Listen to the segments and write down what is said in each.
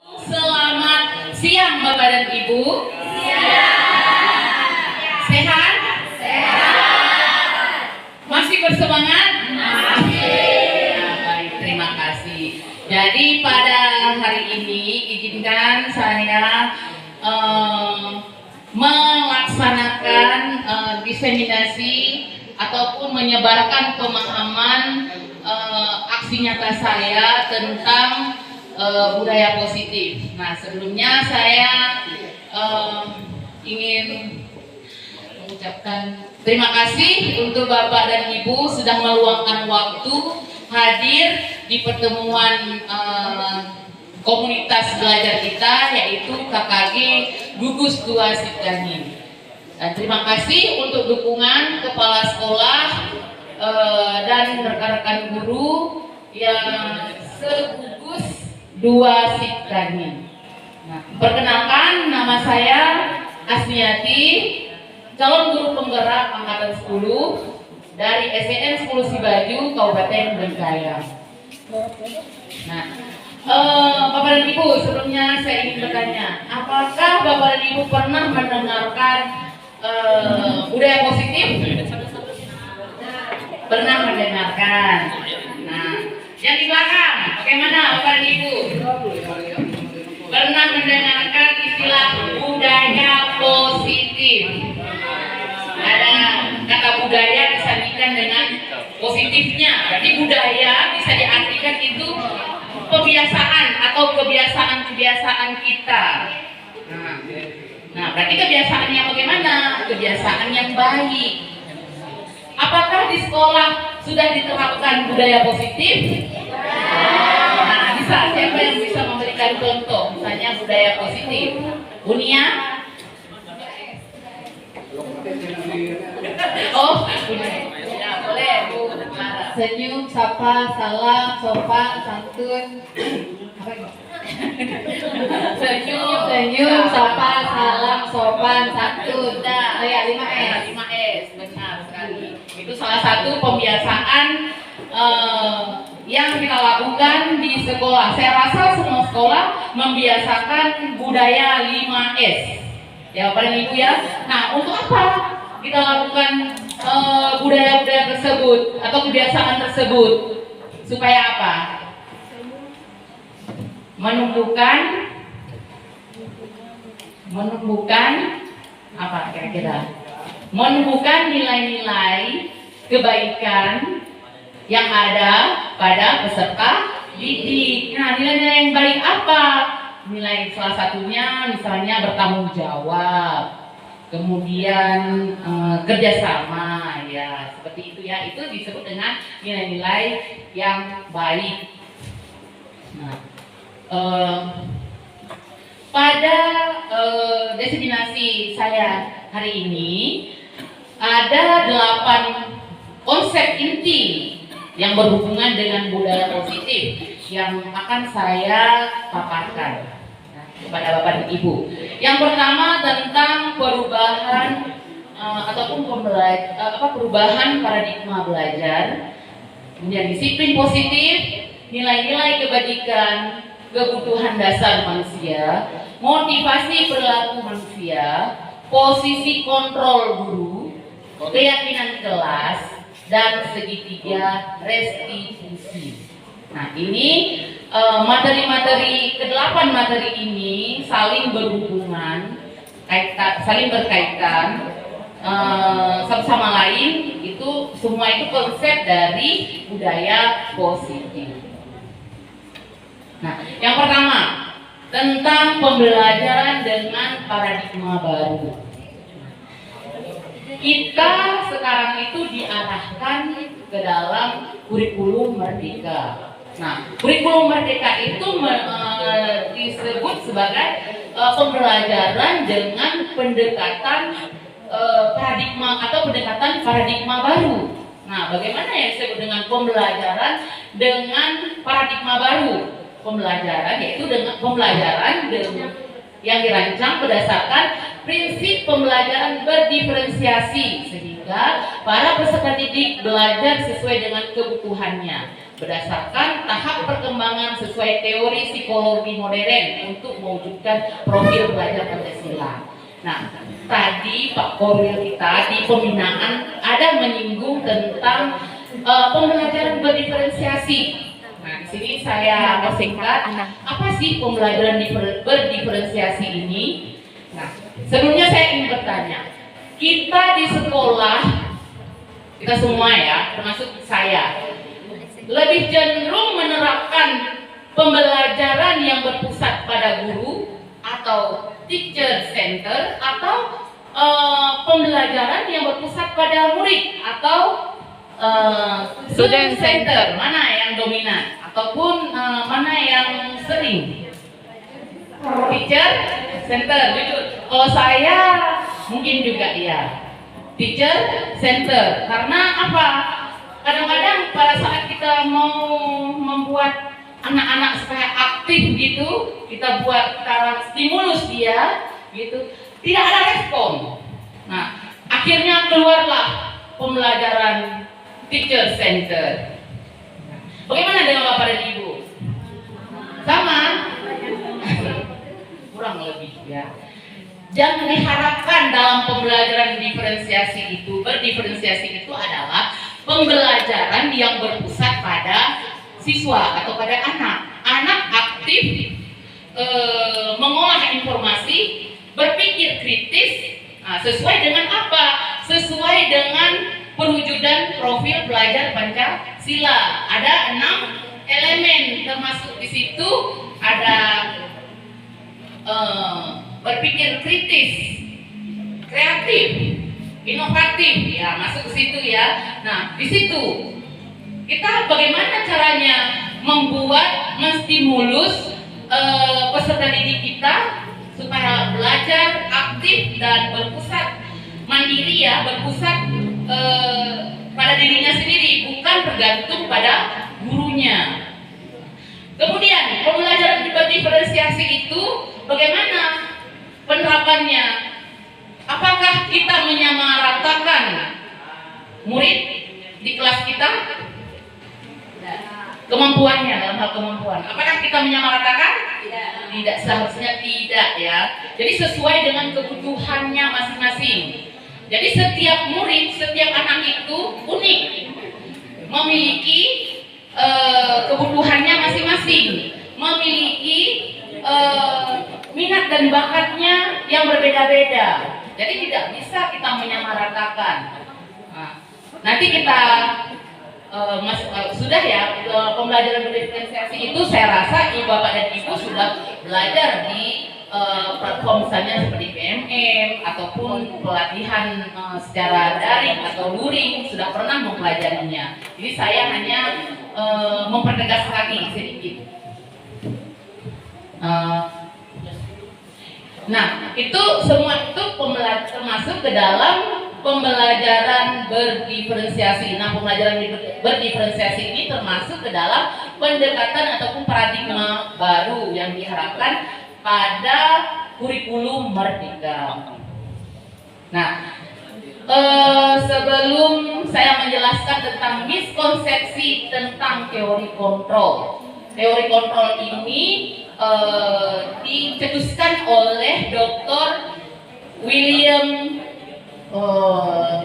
Selamat siang Bapak dan Ibu. Sehat? Masih bersemangat? Baik, terima kasih. Jadi pada hari ini izinkan saya melaksanakan diseminasi ataupun menyebarkan pemahaman aksi nyata saya tentang budaya positif. Nah, sebelumnya saya ingin mengucapkan terima kasih untuk Bapak dan Ibu sudah meluangkan waktu hadir di pertemuan komunitas belajar kita, yaitu KKG Gugus 2 Sitkanin. Dan terima kasih untuk dukungan kepala sekolah dan rekan-rekan guru yang segugus 2 Sitkanin. Nah, perkenalkan, nama saya Asmiati, calon guru penggerak angkatan 10 dari SDN 10 Sibaju, Kabupaten Bengkayang. Nah, Bapak dan Ibu, sebelumnya saya ingin bertanya, apakah Bapak dan Ibu pernah mendengarkan budaya positif? Pernah mendengarkan. Nah, yang di belakang, bagaimana Bapak dan Ibu? Pernah mendengarkan istilah budaya positif? Ada kata budaya disandingkan dengan positifnya. Berarti budaya bisa diartikan itu kebiasaan atau kebiasaan-kebiasaan kita. Nah, berarti kebiasaannya bagaimana? Kebiasaan yang baik. Apakah di sekolah sudah diterapkan budaya positif? Nah, bisa. Siapa yang bisa memberikan contoh, misalnya budaya positif? Bunia? Oh, ya boleh Bu. Senyum, sapa, salam, sopan, santun. Senyum, sapa, salam, sopan, santun. Nah, Oh ya, 5S. 5S, benar sekali. Itu salah satu pembiasaan yang kita lakukan di sekolah. Saya rasa semua sekolah membiasakan budaya 5S. Ya, Bapak dan Ibu ya. Nah, untuk apa kita lakukan budaya-budaya tersebut atau kebiasaan tersebut? Supaya apa? Menumbuhkan apa kira-kira? Menumbuhkan nilai-nilai kebaikan yang ada pada peserta didik. Nah, nilai-nilai yang baik apa? Nilai salah satunya misalnya bertanggung jawab, kemudian kerjasama, ya seperti itu ya. Itu disebut dengan nilai-nilai yang baik. Nah, pada destinasi saya hari ini ada 8 konsep inti yang berhubungan dengan budaya positif yang akan saya paparkan kepada Bapak dan Ibu. Yang pertama tentang perubahan ataupun perubahan paradigma belajar, kemudian disiplin positif, nilai-nilai kebajikan, kebutuhan dasar manusia, motivasi perilaku manusia, posisi kontrol guru, keyakinan kelas, dan segitiga restitusi. Nah, ini materi-materi ke-8 materi ini saling berhubungan, saling berkaitan satu sama lain. Itu semua itu konsep dari budaya positif. Nah, yang pertama tentang pembelajaran dengan paradigma baru. Kita sekarang itu diarahkan ke dalam kurikulum merdeka. Nah, kurikulum merdeka itu disebut sebagai pembelajaran dengan pendekatan paradigma atau pendekatan paradigma baru. Nah, bagaimana yang disebut dengan pembelajaran dengan paradigma baru? Pembelajaran yaitu dengan pembelajaran yang dirancang berdasarkan prinsip pembelajaran berdiferensiasi sehingga para peserta didik belajar sesuai dengan kebutuhannya. berdasarkan tahap perkembangan sesuai teori psikologi modern untuk mewujudkan profil pelajar Pancasila. Nah, tadi Pak Korwil kita di pembinaan ada menyinggung tentang pembelajaran berdiferensiasi. Nah, di sini saya persingkat, apa sih pembelajaran berdiferensiasi ini? Nah, sebelumnya saya ingin bertanya, kita di sekolah, kita semua ya, termasuk saya, lebih cenderung menerapkan pembelajaran yang berpusat pada guru atau teacher center, atau pembelajaran yang berpusat pada murid atau student center. Mana yang dominan ataupun mana yang sering? Teacher center, jujur. Kalau saya mungkin juga ya teacher center. Karena apa? Kadang-kadang pada saat kita mau membuat anak-anak supaya aktif gitu, kita buat stimulus dia gitu, tidak ada respon. Nah, akhirnya keluarlah pembelajaran teacher center. Bagaimana dengan Bapak dan Ibu? Sama? Kurang lebih ya. Jangan diharapkan dalam pembelajaran berdiferensiasi itu adalah pembelajaran yang berpusat pada siswa atau pada anak. Anak aktif mengolah informasi, berpikir kritis, sesuai dengan apa? Sesuai dengan perwujudan profil pelajar Pancasila. Ada 6 elemen, termasuk di situ ada berpikir kritis, kreatif, inovatif, ya masuk ke situ ya. Nah, di situ kita bagaimana caranya menstimulus peserta didik kita supaya belajar aktif dan berpusat mandiri ya, berpusat pada dirinya sendiri, bukan bergantung pada gurunya. Kemudian pembelajaran berdiferensiasi itu bagaimana penerapannya? Apakah kita menyamaratakan murid di kelas kita? Kemampuannya, dalam hal kemampuan. Apakah kita menyamaratakan? Tidak, seharusnya tidak ya. Jadi sesuai dengan kebutuhannya masing-masing. Jadi setiap murid, setiap anak itu unik, memiliki kebutuhannya masing-masing, memiliki minat dan bakatnya yang berbeda-beda. Jadi tidak bisa kita menyamaratakan. Nah, nanti kita sudah ya, pembelajaran berdiferensiasi itu saya rasa Bapak dan Ibu sudah belajar di platform misalnya seperti PMM ataupun pelatihan secara daring atau luring, sudah pernah mempelajarinya. Jadi saya hanya mempertegas lagi sedikit. Nah, itu semua itu termasuk ke dalam pembelajaran berdiferensiasi. Nah, pembelajaran berdiferensiasi ini termasuk ke dalam pendekatan ataupun paradigma baru yang diharapkan pada kurikulum Merdeka. Nah, sebelum saya menjelaskan tentang miskonsepsi tentang teori kontrol. Teori kontrol ini dicetuskan oleh Dr. William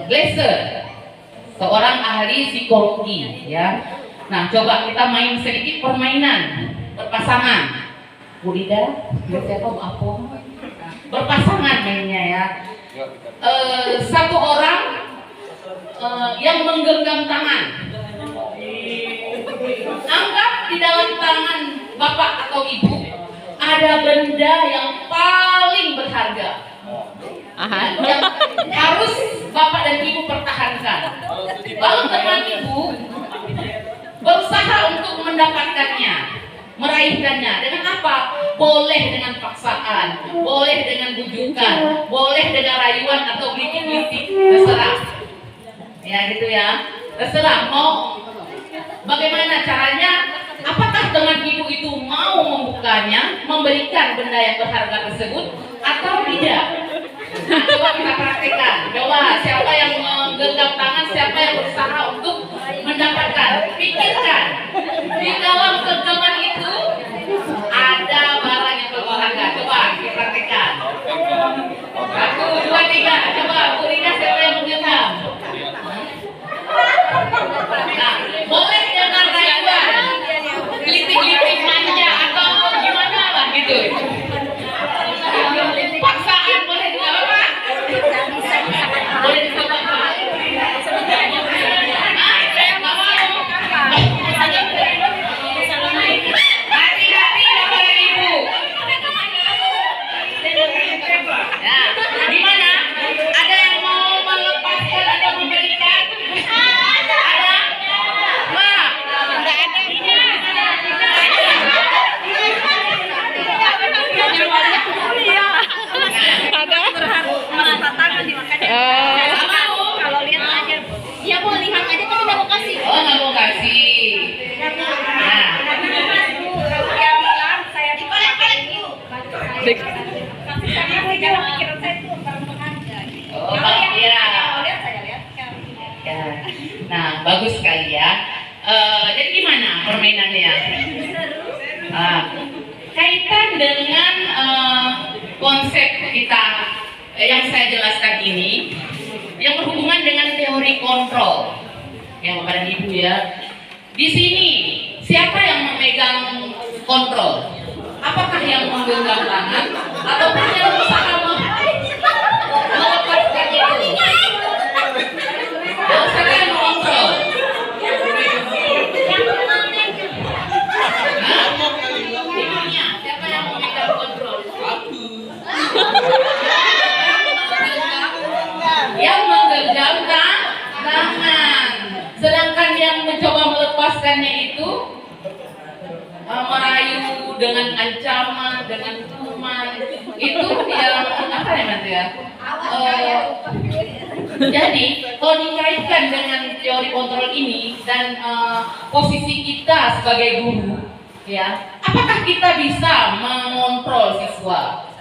Glasser, seorang ahli psikologi ya. Nah, coba kita main sedikit permainan berpasangan. Bu Lida, saya tahu apa? Berpasangan mainnya ya. Satu orang yang menggenggam tangan. Anggap di dalam tangan Bapak atau Ibu ada benda yang paling berharga. Yang harus Bapak dan Ibu pertahankan. Lalu teman Ibu berusaha untuk mendapatkannya, meraihkannya. Dengan apa? Boleh dengan paksaan, boleh dengan bujukan, boleh dengan rayuan atau glitik-glitik, terserah. Ya gitu ya, terserah mau bagaimana caranya. Apakah teman Ibu itu mau membukanya, memberikan benda yang berharga tersebut atau tidak? Nah, coba kita praktekkan. Coba siapa yang menggenggam tangan, siapa yang berusaha untuk mendapatkan. Pikirkan. Rida, coba Bu Rida siapa yang menggenggam? Nah, boleh dengan rayuan, litik-litik manja atau gimana lah gitu. Paksaan boleh juga Bapak? Boleh dicoba Pak? Saya nggak mau. Hati-hati Bapak dan Ibu. Ya, gimana? Ada yang mau melepaskan atau memberikan? Ada? Wah, nggak ada. Kalau lihat aja, ya mau lihat aja tapi nggak mau kasih. Oh, nggak mau kasih. Nah, Dia bilang saya dipakai ini. Karena saya jangan pikiran saya itu perempuan aja. oh, iya. Kalau lihat saya lihatkan. Ya. Nah, bagus sekali ya. Jadi gimana permainannya? Kaitan dengan konsep kita yang saya jelaskan ini, yang berhubungan dengan teori kontrol, ya Bapak dan Ibu ya. Di sini siapa yang memegang kontrol? Apakah yang menggenggam tangan ataupun yang berusaha melepaskan itu? Siapa yang mengontrol? Ibunya, siapa yang memegang kontrol? Yang menggenggam tangan. Sedangkan yang mencoba melepaskannya itu merayu dengan ancaman, dengan hukuman. Itu yang apa ya nanti ya? Jadi kalau dikaitkan dengan teori kontrol ini dan posisi kita sebagai guru, ya, apakah kita bisa mengontrol siswa?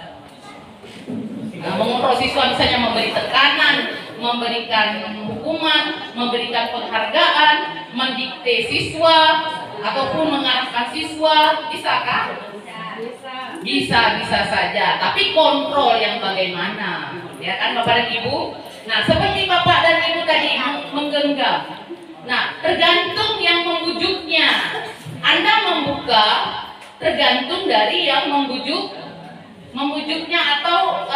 Nah, mengontrol siswa misalnya memberi tekanan, memberikan hukuman, memberikan penghargaan, mendikte siswa, ataupun mengarahkan siswa, bisakah? Bisa saja. Tapi kontrol yang bagaimana? Ya kan Bapak dan Ibu? Nah, seperti Bapak dan Ibu tadi menggenggam. Nah, tergantung yang membujuknya. Anda membuka tergantung dari yang membujuknya atau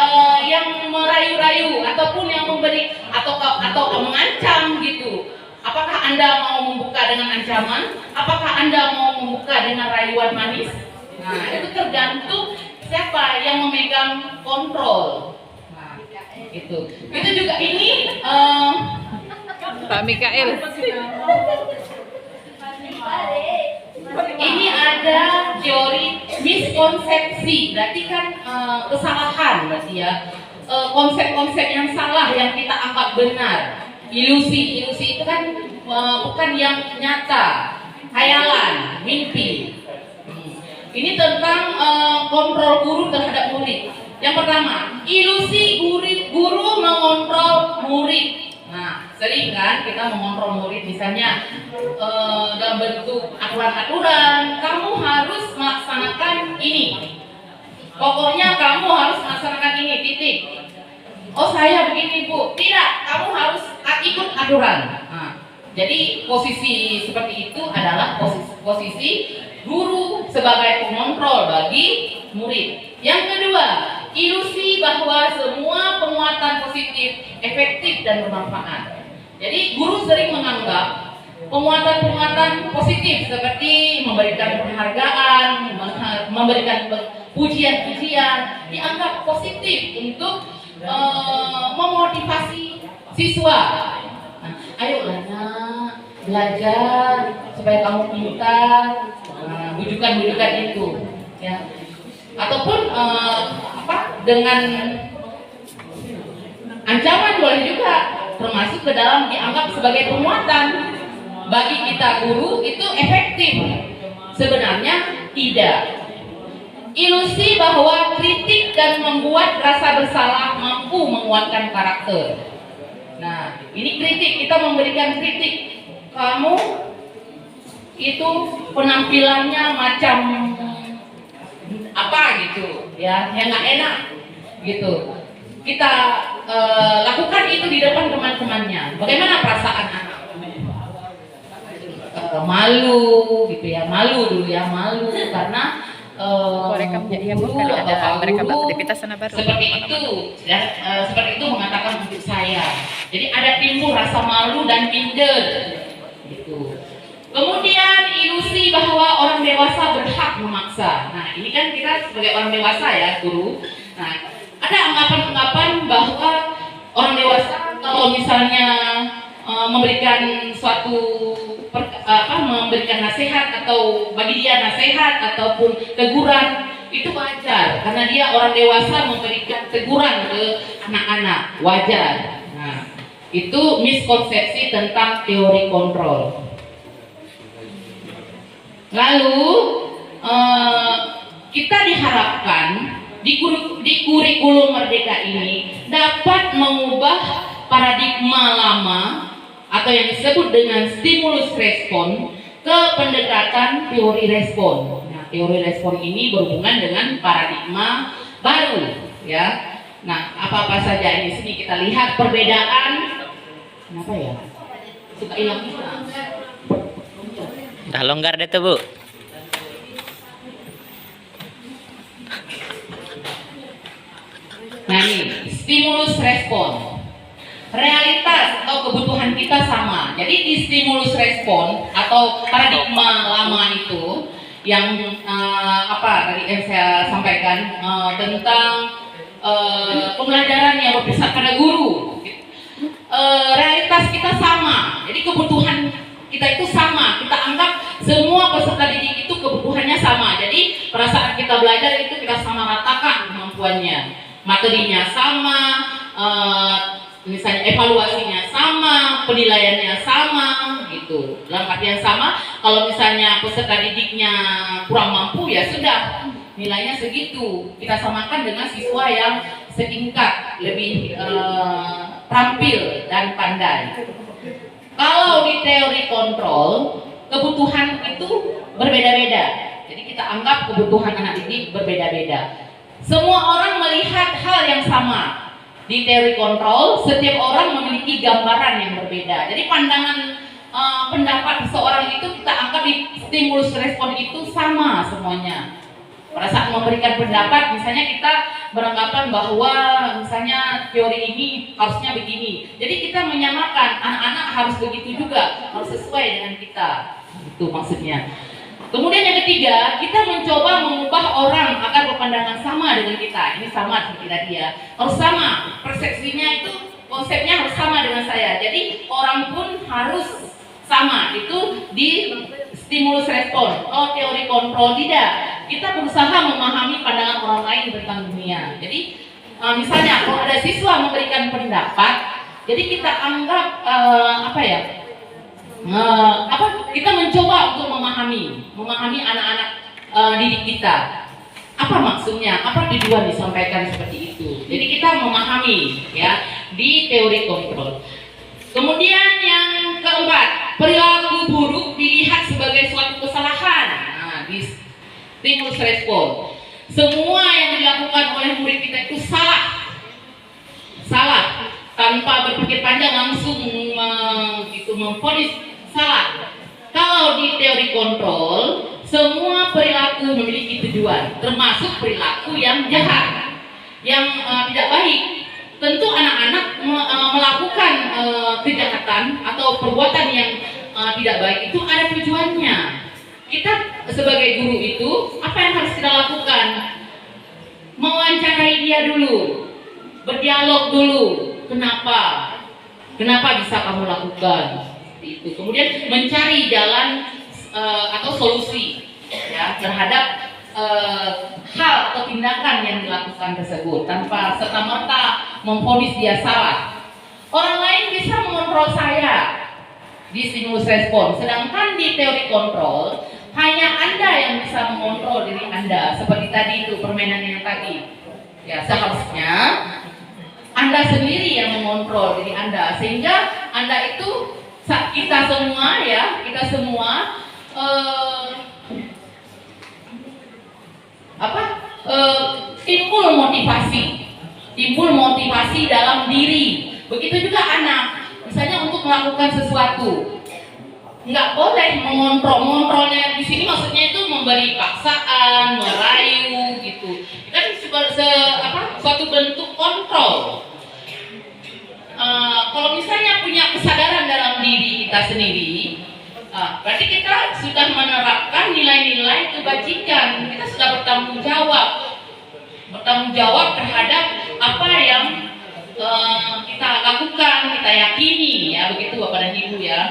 yang merayu-rayu ataupun yang memberi atau mengancam gitu. Apakah Anda mau membuka dengan ancaman? Apakah Anda mau membuka dengan rayuan manis? Nah, itu tergantung siapa yang memegang kontrol. Nah, itu juga ini Pak Mikael. Ini ada teori miskonsepsi, berarti kan kesalahan berarti ya, konsep-konsep yang salah yang kita anggap benar. Ilusi itu kan bukan yang nyata, khayalan, mimpi. Ini tentang kontrol guru terhadap murid. Yang pertama, ilusi guru mengontrol murid. Nah, sering kan kita mengontrol murid misalnya dalam bentuk aturan-aturan, kamu harus melaksanakan ini. Pokoknya kamu harus melaksanakan ini, titik. Oh, saya begini Bu. Tidak, kamu harus ikut aturan. Nah, jadi posisi seperti itu adalah posisi guru sebagai pengontrol bagi murid. Yang kedua, ilusi bahwa semua penguatan positif efektif dan bermanfaat. Jadi guru sering menganggap penguatan-penguatan positif seperti memberikan penghargaan, memberikan pujian-pujian dianggap positif untuk memotivasi siswa. Nah, ayolah nak, belajar supaya kamu pintar. Bujukan-bujukan itu, ya. Ataupun dengan ancaman boleh juga, termasuk ke dalam dianggap sebagai penguatan. Bagi kita guru itu efektif, sebenarnya tidak. Ilusi bahwa kritik dan membuat rasa bersalah mampu menguatkan karakter. Nah, ini kritik, kita memberikan kritik. Kamu itu penampilannya macam apa gitu, ya, yang nggak enak gitu. Kita lakukan itu di depan teman-temannya. Bagaimana perasaan anak? Malu gitu ya, malu dulu ya, malu karena Mereka menjadi ya, Bu, guru kali atau ada pak mereka guru beraktivitas sana baru. seperti itu dan seperti itu mengatakan untuk saya. Jadi ada timbul rasa malu dan minder gitu. Kemudian ilusi bahwa orang dewasa berhak memaksa. Nah ini kan kita sebagai orang dewasa ya guru. Nah ada anggapan-anggapan bahwa orang dewasa kalau misalnya memberikan suatu memberikan nasihat atau bagi dia nasihat ataupun teguran itu wajar karena dia orang dewasa memberikan teguran ke anak-anak, wajar. Nah itu miskonsepsi tentang teori kontrol. Lalu kita diharapkan di kurikulum Merdeka ini dapat mengubah paradigma lama atau yang disebut dengan stimulus respon ke pendekatan teori respon. Nah, teori respon ini berhubungan dengan paradigma baru, ya. Nah, apa-apa saja ini sini kita lihat perbedaan. Kenapa ya? Suka hilang. Udah longgar deh tuh, Bu. Nah, ini stimulus respon. Realitas atau kebutuhan kita sama. Jadi di stimulus respon atau paradigma lama itu yang tadi yang saya sampaikan tentang pembelajaran yang berpusat pada guru. Realitas kita sama. Jadi kebutuhan kita itu sama. Kita anggap semua peserta didik itu kebutuhannya sama. Jadi perasaan kita belajar itu kita sama ratakan kemampuannya. Materinya sama, misalnya evaluasinya sama, penilaiannya sama, gitu. Dalam artian sama, kalau misalnya peserta didiknya kurang mampu ya sudah nilainya segitu. Kita samakan dengan siswa yang setingkat, lebih terampil dan pandai. Kalau di teori kontrol, kebutuhan itu berbeda-beda. Jadi kita anggap kebutuhan anak didik berbeda-beda. Semua orang melihat hal yang sama. Di teori kontrol, setiap orang memiliki gambaran yang berbeda. Jadi pandangan pendapat seseorang itu kita anggap di stimulus respon itu sama semuanya. Pada saat memberikan pendapat, misalnya kita beranggapan bahwa misalnya teori ini harusnya begini. Jadi kita menyamakan anak-anak harus begitu juga, harus sesuai dengan kita. Itu maksudnya. Kemudian yang ketiga, kita mencoba mengubah orang agar berpandangan sama dengan kita. Ini sama seperti tadi ya, harus sama. Persepsinya itu, konsepnya harus sama dengan saya. Jadi orang pun harus sama. Itu di stimulus respon. Oh, teori kontrol tidak. Kita berusaha memahami pandangan orang lain tentang dunia. Jadi misalnya kalau ada siswa memberikan pendapat, jadi kita anggap kita mencoba untuk memahami anak-anak didik kita. Apa maksudnya? Apa tujuan disampaikan seperti itu? Jadi kita memahami ya di teori kontrol. Kemudian yang keempat, perilaku buruk dilihat sebagai suatu kesalahan. Nah, di stimulus respon. Semua yang dilakukan oleh murid kita itu salah. Tanpa berpikir panjang langsung memvonis salah. Kalau di teori kontrol, semua perilaku memiliki tujuan, termasuk perilaku yang jahat, yang tidak baik. Tentu anak-anak melakukan kejahatan atau perbuatan yang tidak baik itu ada tujuannya. Kita sebagai guru itu apa yang harus kita lakukan? Mewawancarai dia dulu, berdialog dulu. Kenapa bisa kamu lakukan itu? Kemudian mencari jalan atau solusi ya terhadap hal atau tindakan yang dilakukan tersebut tanpa serta-merta memvonis dia salah. Orang lain bisa mengontrol saya di stimulus respon, sedangkan di teori kontrol hanya Anda yang bisa mengontrol diri Anda. Seperti tadi itu permainan yang tadi. Ya, seharusnya Anda sendiri yang mengontrol diri Anda, sehingga Anda itu kita semua timbul motivasi timbul motivasi dalam diri. Begitu juga anak, misalnya untuk melakukan sesuatu, nggak boleh mengontrolnya di sini, maksudnya itu memberi paksaan, merayu gitu. Kan suatu bentuk kontrol. Kalau misalnya punya kesadaran dalam diri kita sendiri, berarti kita sudah menerapkan nilai-nilai kebajikan. Kita sudah bertanggung jawab terhadap apa yang kita lakukan, kita yakini, ya begitu Bapak dan Ibu ya.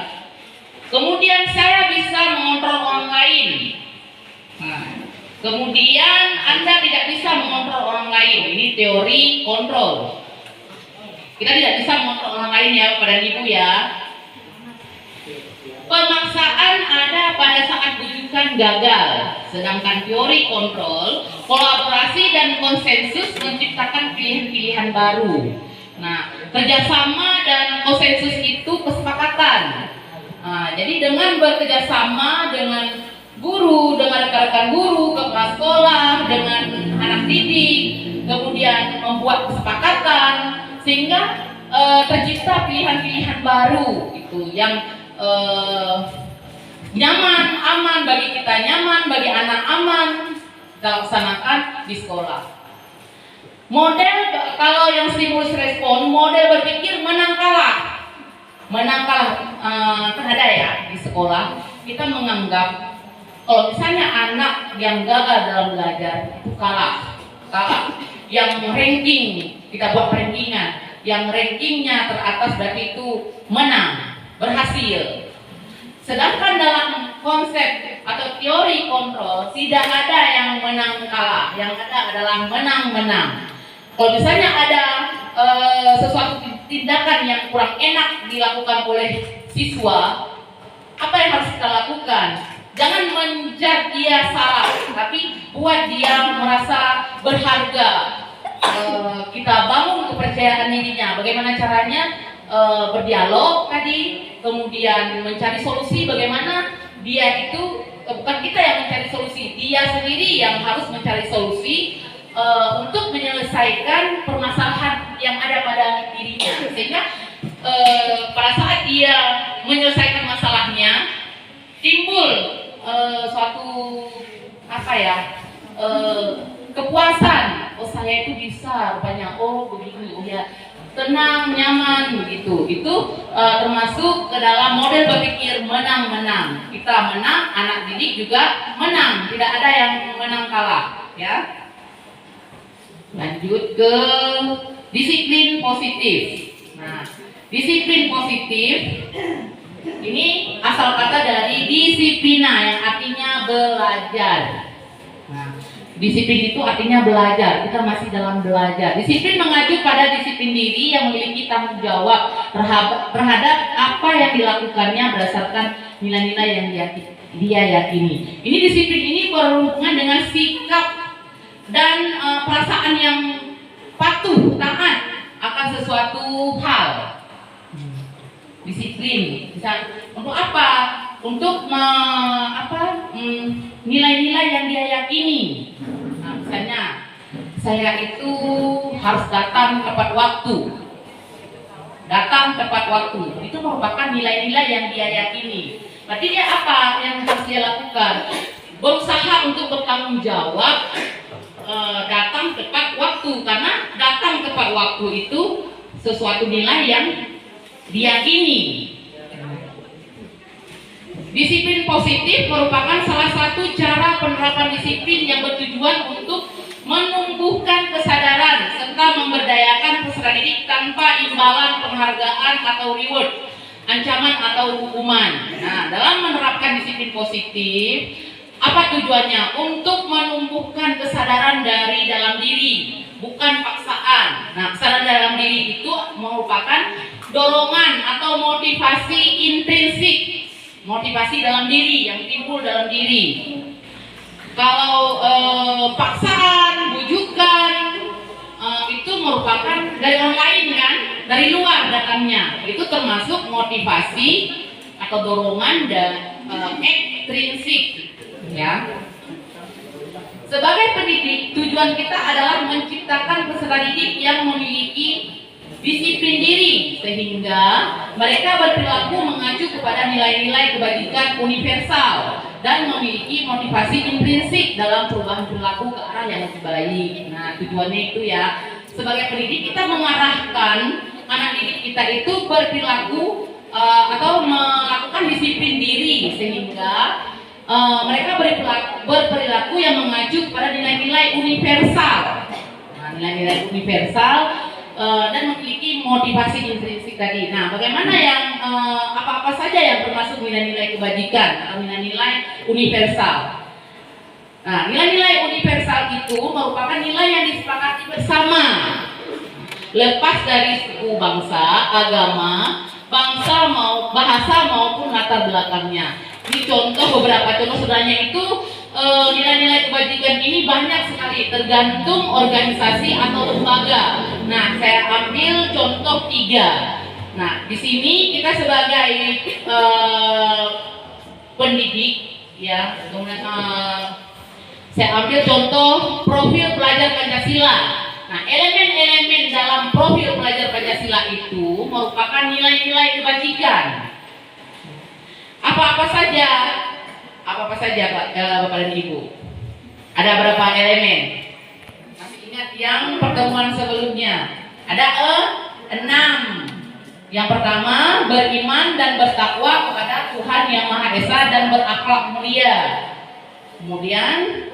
Kemudian saya bisa mengontrol orang lain. Kemudian Anda tidak bisa mengontrol orang lain. Ini teori kontrol. Kita tidak bisa mengontrol orang lain ya Bapak dan Ibu ya. Pemaksaan ada pada saat bujukan gagal. Sedangkan teori kontrol, kolaborasi dan konsensus menciptakan pilihan-pilihan baru. Nah, kerjasama dan konsensus itu kesepakatan. Jadi dengan bekerjasama dengan guru, dengan rekan-rekan guru, kepala sekolah, dengan anak didik, kemudian membuat kesepakatan sehingga tercipta pilihan-pilihan baru itu yang nyaman, aman bagi kita, nyaman bagi anak, aman kita laksanakan di sekolah. Model kalau yang stimulus respon, model berpikir menang kalah kan ada ya di sekolah. Kita menganggap kalau misalnya anak yang gagal dalam belajar itu kalah. Yang ranking, kita buat rankingan, yang rankingnya teratas berarti itu menang, berhasil. Sedangkan dalam konsep atau teori kontrol tidak ada yang menang kalah, yang ada adalah menang-menang. Kalau misalnya ada sesuatu tindakan yang kurang enak dilakukan oleh siswa, apa yang harus kita lakukan? Jangan menjudge dia salah, tapi buat dia merasa berharga. Kita bangun kepercayaan dirinya. Bagaimana caranya? Berdialog tadi, kemudian mencari solusi. Bagaimana dia itu bukan kita yang mencari solusi, dia sendiri yang harus mencari solusi untuk menyelesaikan permasalahan yang ada pada dirinya. Sehingga pada saat dia menyelesaikan masalahnya, timbul suatu kepuasan. Oh, saya itu bisa, rupanya, oh begini, oh ya, tenang, nyaman begitu. Itu termasuk ke dalam model berpikir menang-menang. Kita menang, anak didik juga menang. Tidak ada yang menang kalah, ya. Lanjut ke disiplin positif. Nah, disiplin positif ini asal kata dari disiplina yang artinya belajar. Nah, disiplin itu artinya belajar. Kita masih dalam belajar. Disiplin mengacu pada disiplin diri yang memiliki tanggung jawab terhadap apa yang dilakukannya berdasarkan nilai-nilai yang dia yakini. Ini disiplin ini berhubungan dengan sikap dan perasaan yang patuh, taat akan sesuatu hal. Disiplin bisa untuk apa? Untuk nilai-nilai yang dia yakini. Nah, misalnya saya itu harus datang tepat waktu. Datang tepat waktu itu merupakan nilai-nilai yang dia yakini. Berarti dia apa yang harus dia lakukan? Berusaha untuk bertanggung jawab, datang tepat waktu, karena datang tepat waktu itu sesuatu nilai yang diyakini. Disiplin positif merupakan salah satu cara penerapan disiplin yang bertujuan untuk menumbuhkan kesadaran serta memberdayakan peserta didik tanpa imbalan penghargaan atau reward, ancaman atau hukuman. Nah, dalam menerapkan disiplin positif, apa tujuannya? Untuk menumbuhkan kesadaran dari dalam diri, bukan paksaan. Nah, kesadaran dalam diri itu merupakan dorongan atau motivasi intrinsik, motivasi dalam diri yang timbul dalam diri. Kalau paksaan, bujukan itu merupakan dari orang lain kan, dari luar datangnya. Itu termasuk motivasi atau dorongan dan ekstrinsik. Ya. Sebagai pendidik, tujuan kita adalah menciptakan peserta didik yang memiliki disiplin diri sehingga mereka berperilaku mengacu kepada nilai-nilai kebajikan universal dan memiliki motivasi intrinsik dalam perubahan perilaku ke arah yang lebih baik. Nah, tujuannya itu ya, sebagai pendidik kita mengarahkan anak didik kita itu berperilaku atau melakukan disiplin diri sehingga mereka berperilaku yang mengacu kepada nilai-nilai universal. Nah, nilai-nilai universal dan memiliki motivasi intrinsik tadi. Nah, bagaimana yang apa-apa saja yang termasuk nilai-nilai kebajikan atau nilai-nilai universal? Nah, nilai-nilai universal itu merupakan nilai yang disepakati bersama, lepas dari suku bangsa, agama, bahasa maupun latar belakangnya. Ini contoh, beberapa contoh sebenarnya itu nilai-nilai kebajikan ini banyak sekali tergantung organisasi atau lembaga. Nah, saya ambil contoh 3. Nah, di sini kita sebagai pendidik ya, kemudian saya ambil contoh profil pelajar Pancasila. Nah, elemen-elemen dalam profil pelajar Pancasila itu merupakan nilai-nilai kebajikan. Apa-apa saja? Apa-apa saja, Bapak dan Ibu? Ada berapa elemen? Masih ingat yang pertemuan sebelumnya? Ada 6. Yang pertama, beriman dan bertakwa kepada Tuhan Yang Maha Esa dan berakhlak mulia. Kemudian,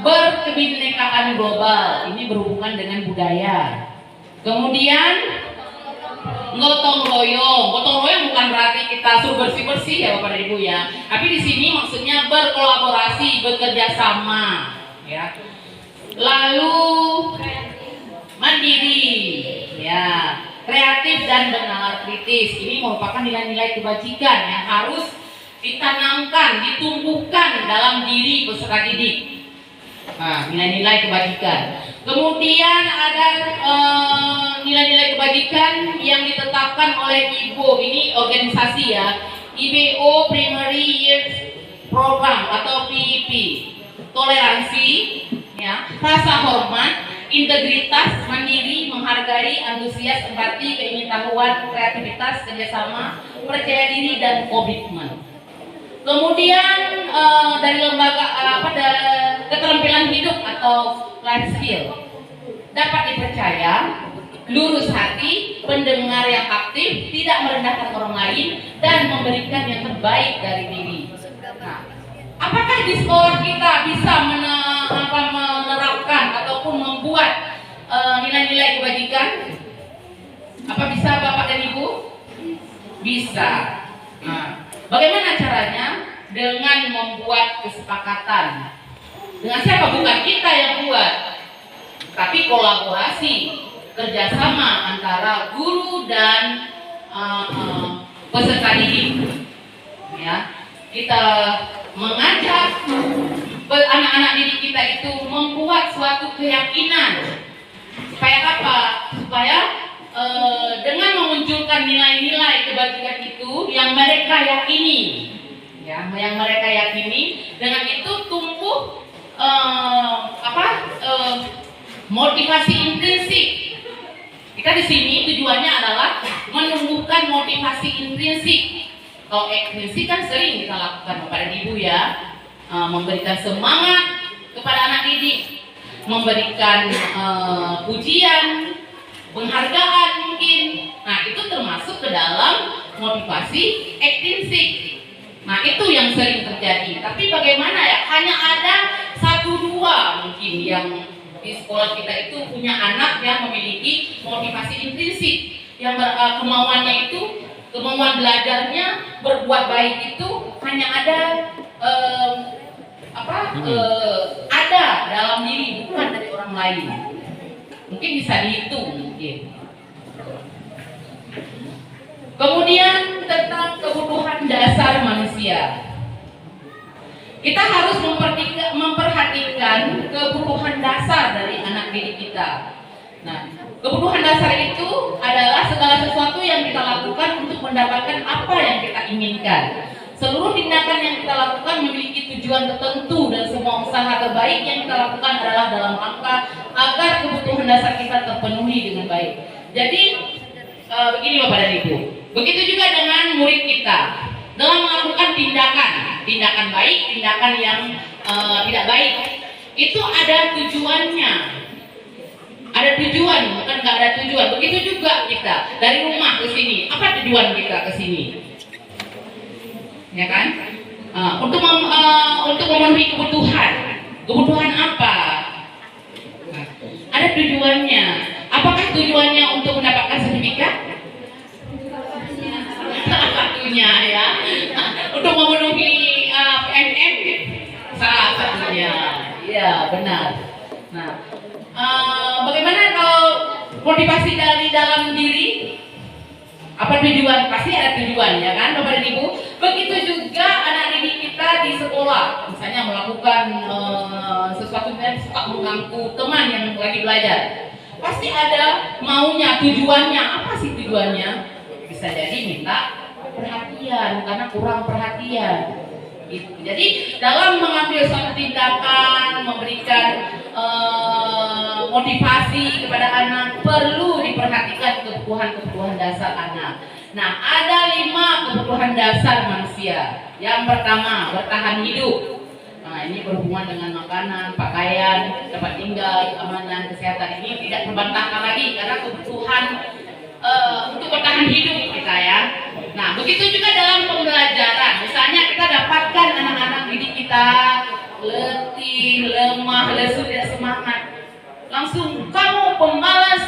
berkebinekaan global. Ini berhubungan dengan budaya. Kemudian, gotong royong. Gotong royong bukan berarti kita suruh bersih-bersih ya Bapak dan Ibu ya. Tapi di sini maksudnya berkolaborasi, bekerja sama ya. Lalu mandiri ya, kreatif dan benar kritis. Ini merupakan nilai-nilai kebajikan yang harus ditanamkan, ditumbuhkan dalam diri peserta didik. Nah, nilai-nilai kebajikan. Kemudian ada nilai-nilai kebajikan yang ditetapkan oleh IBO. Ini organisasi ya, IBO Primary Years Program atau PIP. Toleransi, ya, rasa hormat, integritas, mandiri, menghargai, antusias, empati, keingintahuan, kreativitas, kerjasama, percaya diri dan komitmen. Kemudian dari lembaga keterampilan hidup atau life skill, dapat dipercaya, lurus hati, pendengar yang aktif, tidak merendahkan orang lain, dan memberikan yang terbaik dari diri. Nah, apakah di sekolah kita bisa menerapkan ataupun membuat nilai-nilai kebajikan? Apa bisa Bapak dan Ibu? Bisa. Nah, bagaimana caranya? Dengan membuat kesepakatan. Dengan siapa? Bukan kita yang buat, tapi kolaborasi, kerjasama antara guru dan peserta didik. Ya, kita mengajak anak-anak didik kita itu membuat suatu keyakinan. Supaya apa? Supaya dengan memunculkan nilai-nilai kebajikan itu yang mereka yakini, ya, yang mereka yakini, dengan itu tumbuh motivasi intrinsik. Kita di sini tujuannya adalah menumbuhkan motivasi intrinsik. Kalau ekstrinsik kan sering kita lakukan Bapak dan Ibu ya, memberikan semangat kepada anak didik, memberikan pujian, penghargaan mungkin. Nah, itu termasuk ke dalam motivasi ekstrinsik. Nah, itu yang sering terjadi. Tapi bagaimana ya? Hanya ada 1-2 mungkin yang di sekolah kita itu punya anak yang memiliki motivasi intrinsik, yang kemauannya itu, kemauan belajarnya, berbuat baik itu hanya ada ada dalam diri, bukan dari orang lain. Mungkin bisa dihitung mungkin. Kemudian tentang kebutuhan dasar manusia, kita harus memperhatikan kebutuhan dasar dari anak didik kita. Nah, kebutuhan dasar itu adalah segala sesuatu yang kita lakukan untuk mendapatkan apa yang kita inginkan. Seluruh tindakan yang kita lakukan memiliki tujuan tertentu dan semua usaha terbaik yang kita lakukan adalah dalam rangka agar kebutuhan dasar kita terpenuhi dengan baik. Jadi begini Bapak dan Ibu, begitu juga dengan murid kita dalam melakukan tindakan baik, tindakan yang tidak baik, itu ada tujuannya. Ada tujuan, bukan nggak ada tujuan. Begitu juga kita dari rumah ke sini. Apa tujuan kita ke sini? Ya kan? Untuk memenuhi kebutuhan. Kebutuhan apa? Ada tujuannya. Apakah tujuannya untuk mendapatkan sertifikat? Satunya ya. Untuk memenuhi PNM? Salah satunya. Ya benar. Nah. Bagaimana kalau motivasi dari dalam diri? Apa tujuan? Pasti ada tujuan ya kan Bapak dan Ibu. Begitu juga anak didik kita di sekolah, misalnya melakukan sesuatu yang suka mengganggu teman yang lagi belajar. Pasti ada maunya, tujuannya. Apa sih tujuannya? Bisa jadi minta perhatian karena kurang perhatian. Gitu. Jadi dalam mengambil suatu tindakan, memberikan motivasi kepada anak perlu diperhatikan kebutuhan dasar anak. Nah, ada 5 kebutuhan dasar manusia. Yang pertama, bertahan hidup. Nah, ini berhubungan dengan makanan, pakaian, tempat tinggal, keamanan, kesehatan. Ini tidak terbantahkan lagi karena kebutuhan untuk bertahan hidup kita ya. Nah, begitu juga dalam pembelajaran. Misalnya kita dapatkan anak-anak didik kita letih, lemah, lesu, tidak semangat. Langsung kamu pemalas.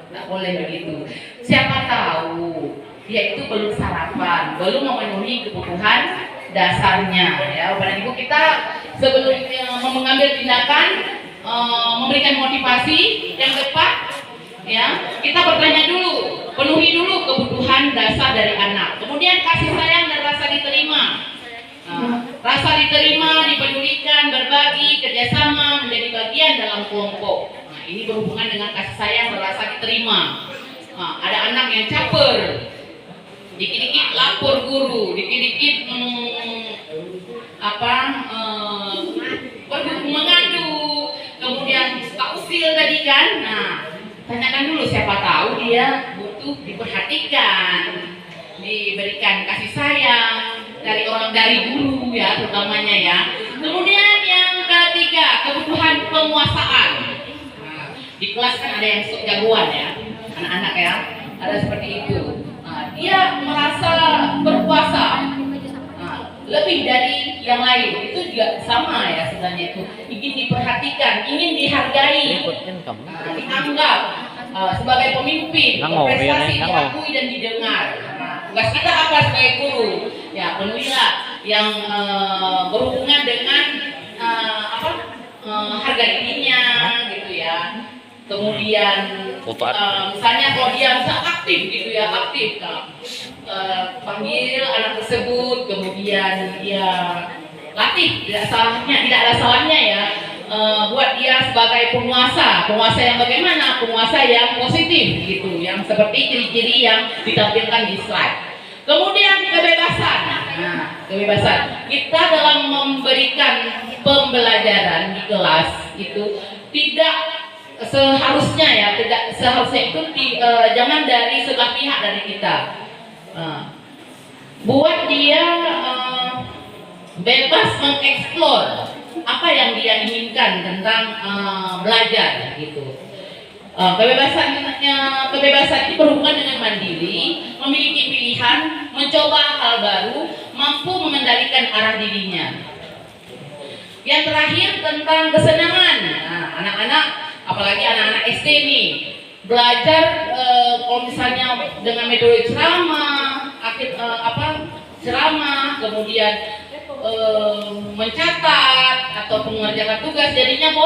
Tidak boleh begitu. Siapa tahu dia itu belum sarapan, belum memenuhi kebutuhan dasarnya. Ya, Bapak dan Ibu, kita sebelum mengambil tindakan, memberikan motivasi yang tepat. Ya, kita bertanya dulu, penuhi dulu kebutuhan dasar dari anak. Kemudian kasih sayang dan rasa diterima. Rasa diterima, dipedulikan, berbagi, kerjasama, menjadi bagian dalam kelompok. Nah, ini berhubungan dengan kasih sayang dan rasa diterima. Ada anak yang caper, dikit-dikit lapor guru, dikit-dikit mengadu, kemudian suka usil tadi kan. Nah, tanyakan dulu, siapa tahu dia butuh diperhatikan, diberikan kasih sayang dari guru ya, terutamanya ya. Kemudian yang ketiga, kebutuhan penguasaan. Nah, di kelas kan ada yang sok jagoan ya, anak-anak ya, ada seperti itu. Nah, dia merasa berkuasa, lebih dari yang lain. Itu juga sama ya sebenarnya, itu ingin diperhatikan, ingin dihargai, dianggap sebagai pemimpin, berprestasi, diakui dan didengar. Tugas kita apa sebagai guru? Ya, penuhilah yang berhubungan dengan harga dirinya gitu ya. Kemudian misalnya kalau dia bisa aktif gitu ya, aktif. Panggil anak tersebut, kemudian ya latih, tidak ada salahnya ya. Buat dia sebagai penguasa yang bagaimana? Penguasa yang positif gitu, yang seperti ciri-ciri yang ditampilkan di slide. Kemudian kebebasan. Nah, kebebasan. Kita dalam memberikan pembelajaran di kelas itu tidak seharusnya itu jangan dari sebelah pihak dari kita. Buat dia bebas mengeksplor apa yang dia inginkan tentang belajar gitu. Kebebasan itu berhubungan dengan mandiri, memiliki pilihan, mencoba hal baru, mampu mengendalikan arah dirinya. Yang terakhir tentang kesenangan. Nah, anak-anak, apalagi anak-anak SD nih, belajar kalau misalnya dengan metode ceramah, kemudian mencatat atau mengerjakan tugas, jadinya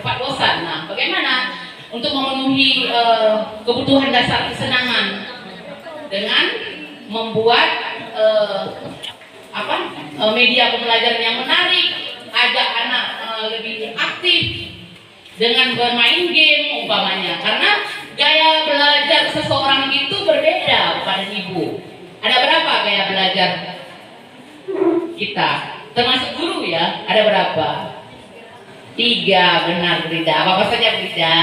cepat bosan. Nah, bagaimana untuk memenuhi kebutuhan dasar kesenangan dengan membuat media pembelajaran yang menarik, ajak anak lebih aktif dengan bermain game umpamanya, karena gaya belajar seseorang itu berbeda pada ibu. Ada berapa gaya belajar kita, termasuk guru ya. Ada berapa? 3, benar Brida. Apa saja Brida?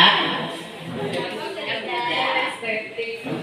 Estetik.